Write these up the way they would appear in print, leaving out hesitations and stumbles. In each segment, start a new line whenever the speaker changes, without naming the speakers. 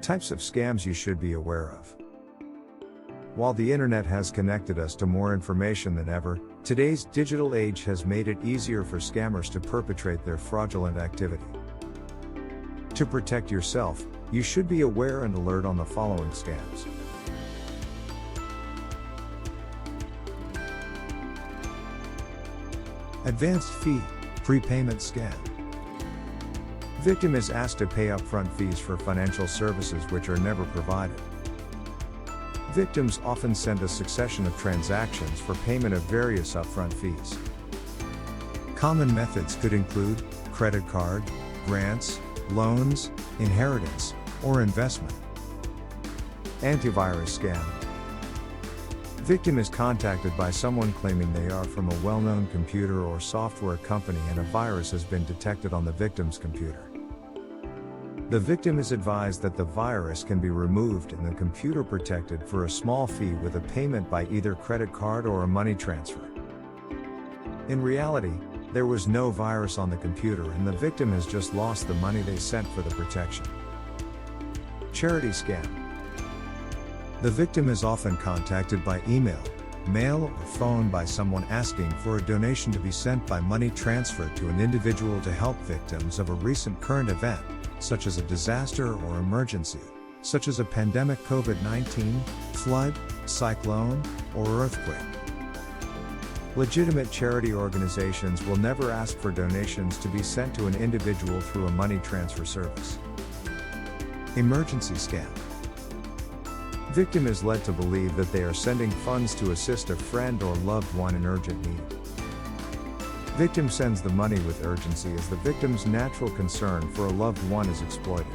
Types of scams you should be aware of. While the internet has connected us to more information than ever, today's digital age has made it easier for scammers to perpetrate their fraudulent activity. To protect yourself, you should be aware and alert on the following scams. Advanced fee, prepayment scam. Victim is asked to pay upfront fees for financial services which are never provided. Victims often send a succession of transactions for payment of various upfront fees. Common methods could include credit card, grants, loans, inheritance, or investment. Antivirus scam. Victim is contacted by someone claiming they are from a well-known computer or software company and a virus has been detected on the victim's computer. The victim is advised that the virus can be removed and the computer protected for a small fee with a payment by either credit card or a money transfer. In reality, there was no virus on the computer and the victim has just lost the money they sent for the protection. Charity scam. The victim is often contacted by email, mail, or phone by someone asking for a donation to be sent by money transfer to an individual to help victims of a recent current event, such as a disaster or emergency, such as a pandemic COVID-19, flood, cyclone, or earthquake. Legitimate charity organizations will never ask for donations to be sent to an individual through a money transfer service. Emergency scam. Victim is led to believe that they are sending funds to assist a friend or loved one in urgent need. Victim sends the money with urgency as the victim's natural concern for a loved one is exploited.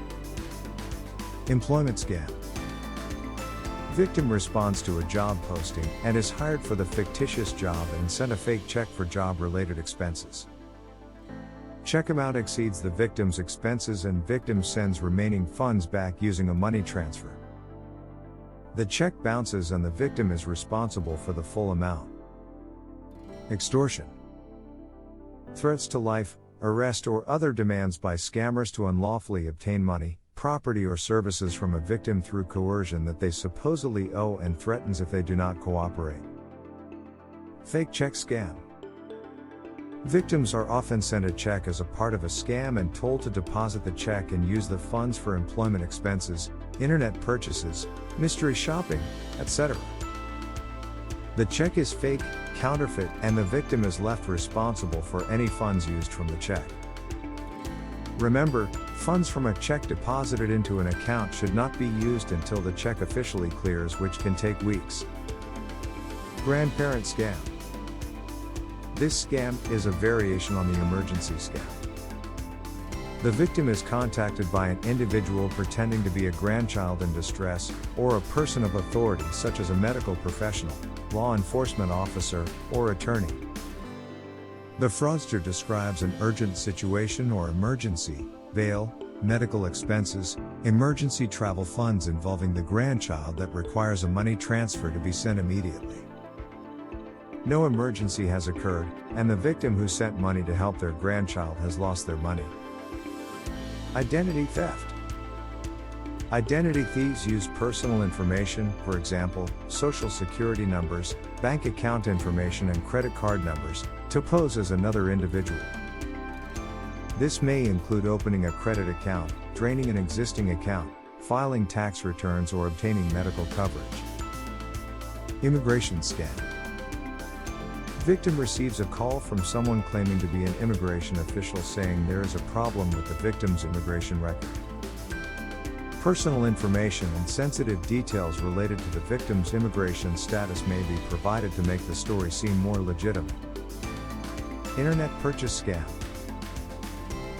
Employment scam. Victim responds to a job posting and is hired for the fictitious job and sent a fake check for job-related expenses. Check amount exceeds the victim's expenses and victim sends remaining funds back using a money transfer. The check bounces and the victim is responsible for the full amount. Extortion. Threats to life, arrest or other demands by scammers to unlawfully obtain money, property or services from a victim through coercion that they supposedly owe and threatens if they do not cooperate. Fake check scam. Victims are often sent a check as a part of a scam and told to deposit the check and use the funds for employment expenses, internet purchases, mystery shopping, etc. The check is fake, counterfeit, and the victim is left responsible for any funds used from the check. Remember, funds from a check deposited into an account should not be used until the check officially clears, which can take weeks. Grandparent scam. This scam is a variation on the emergency scam. The victim is contacted by an individual pretending to be a grandchild in distress, or a person of authority such as a medical professional, law enforcement officer, or attorney. The fraudster describes an urgent situation or emergency, bail, medical expenses, emergency travel funds involving the grandchild that requires a money transfer to be sent immediately. No emergency has occurred, and the victim who sent money to help their grandchild has lost their money. Identity theft. Identity thieves use personal information, for example, social security numbers, bank account information and credit card numbers, to pose as another individual. This may include opening a credit account, draining an existing account, filing tax returns or obtaining medical coverage. Immigration scam. Victim receives a call from someone claiming to be an immigration official saying there is a problem with the victim's immigration record. Personal information and sensitive details related to the victim's immigration status may be provided to make the story seem more legitimate. Internet purchase scam.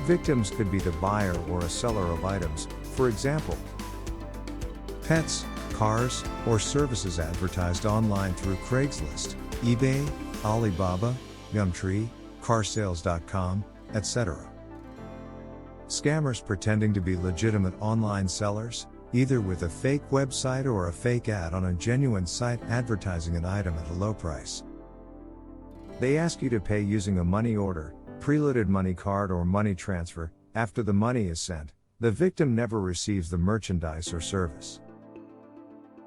Victims could be the buyer or a seller of items, for example, pets, cars, or services advertised online through Craigslist, eBay, Alibaba, Gumtree, carsales.com, etc. Scammers pretending to be legitimate online sellers, either with a fake website or a fake ad on a genuine site advertising an item at a low price. They ask you to pay using a money order, preloaded money card or money transfer. After the money is sent, The victim never receives the merchandise or service.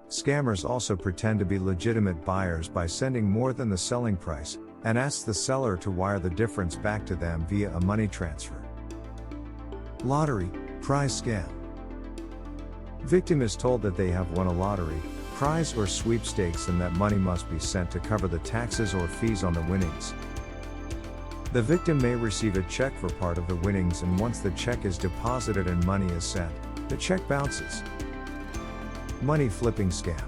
Scammers also pretend to be legitimate buyers by sending more than the selling price, and ask the seller to wire the difference back to them via a money transfer. Lottery, prize scam. Victim is told that they have won a lottery, prize or sweepstakes and that money must be sent to cover the taxes or fees on the winnings. The victim may receive a check for part of the winnings, and once the check is deposited and money is sent, the check bounces. Money flipping scam.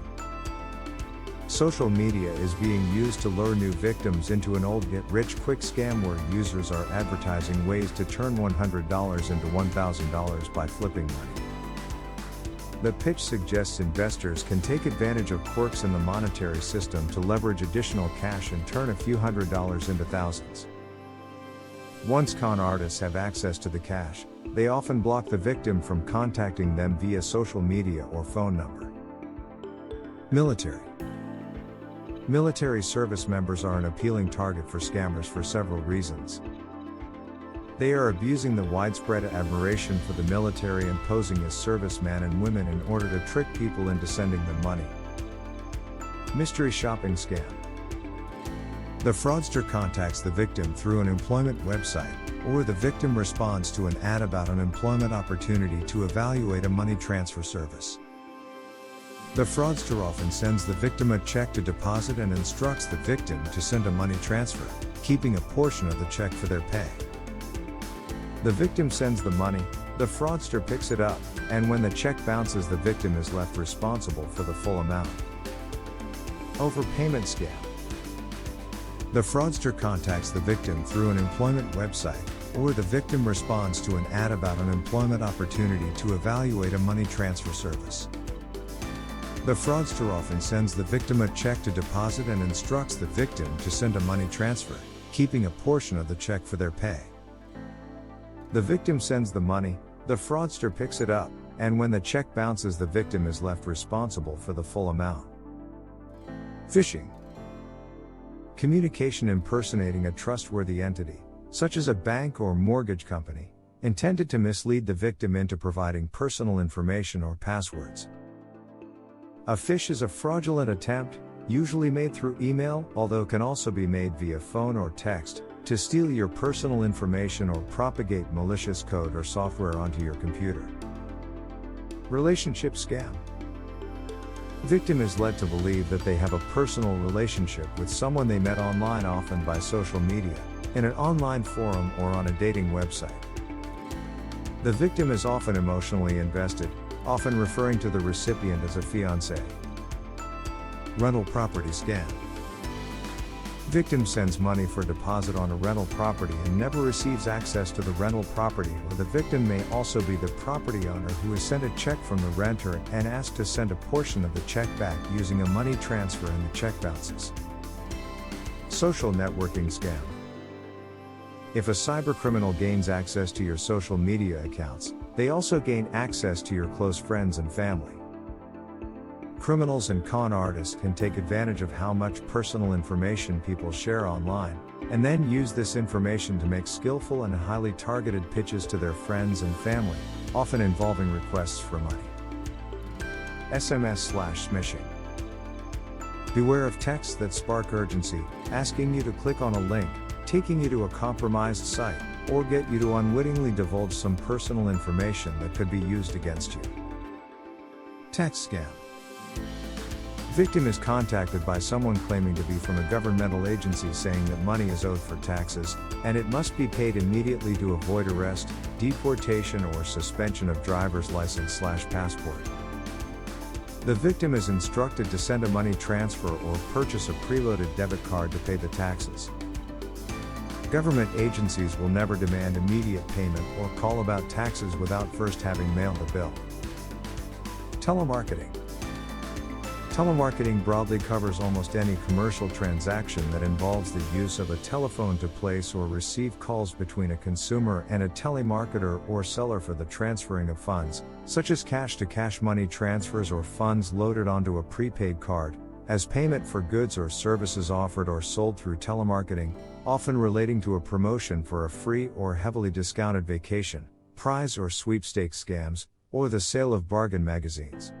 Social media is being used to lure new victims into an old get-rich-quick scam where users are advertising ways to turn $100 into $1,000 by flipping money. The pitch suggests investors can take advantage of quirks in the monetary system to leverage additional cash and turn a few $100s into thousands. Once con artists have access to the cash, they often block the victim from contacting them via social media or phone number. Military. Military service members are an appealing target for scammers for several reasons. They are abusing the widespread admiration for the military and posing as servicemen and women in order to trick people into sending them money. Mystery shopping scam. The fraudster contacts the victim through an employment website, or the victim responds to an ad about an employment opportunity to evaluate a money transfer service. The fraudster often sends the victim a check to deposit and instructs the victim to send a money transfer, keeping a portion of the check for their pay. The victim sends the money, the fraudster picks it up, and when the check bounces, the victim is left responsible for the full amount. Overpayment scam. The fraudster contacts the victim through an employment website, or the victim responds to an ad about an employment opportunity to evaluate a money transfer service. The fraudster often sends the victim a check to deposit and instructs the victim to send a money transfer, keeping a portion of the check for their pay. The victim sends the money, the fraudster picks it up, and when the check bounces, the victim is left responsible for the full amount. Phishing. Communication impersonating a trustworthy entity, such as a bank or mortgage company, intended to mislead the victim into providing personal information or passwords. A phish is a fraudulent attempt, usually made through email, although can also be made via phone or text, to steal your personal information or propagate malicious code or software onto your computer. Relationship scam. Victim is led to believe that they have a personal relationship with someone they met online, often by social media, in an online forum or on a dating website. The victim is often emotionally invested, often referring to the recipient as a fiancé. Rental property scam. Victim sends money for deposit on a rental property and never receives access to the rental property, or the victim may also be the property owner who is sent a check from the renter and asked to send a portion of the check back using a money transfer, and the check bounces. Social networking scam. If a cybercriminal gains access to your social media accounts, they also gain access to your close friends and family. Criminals and con artists can take advantage of how much personal information people share online, and then use this information to make skillful and highly targeted pitches to their friends and family, often involving requests for money. SMS/smishing. Beware of texts that spark urgency, asking you to click on a link, taking you to a compromised site, or get you to unwittingly divulge some personal information that could be used against you. Tax scam. Victim is contacted by someone claiming to be from a governmental agency, saying that money is owed for taxes, and it must be paid immediately to avoid arrest, deportation, or suspension of driver's license/passport. The victim is instructed to send a money transfer or purchase a preloaded debit card to pay the taxes. Government agencies will never demand immediate payment or call about taxes without first having mailed a bill. Telemarketing. Telemarketing broadly covers almost any commercial transaction that involves the use of a telephone to place or receive calls between a consumer and a telemarketer or seller for the transferring of funds, such as cash-to-cash money transfers or funds loaded onto a prepaid card, as payment for goods or services offered or sold through telemarketing, often relating to a promotion for a free or heavily discounted vacation, prize or sweepstakes scams, or the sale of bargain magazines.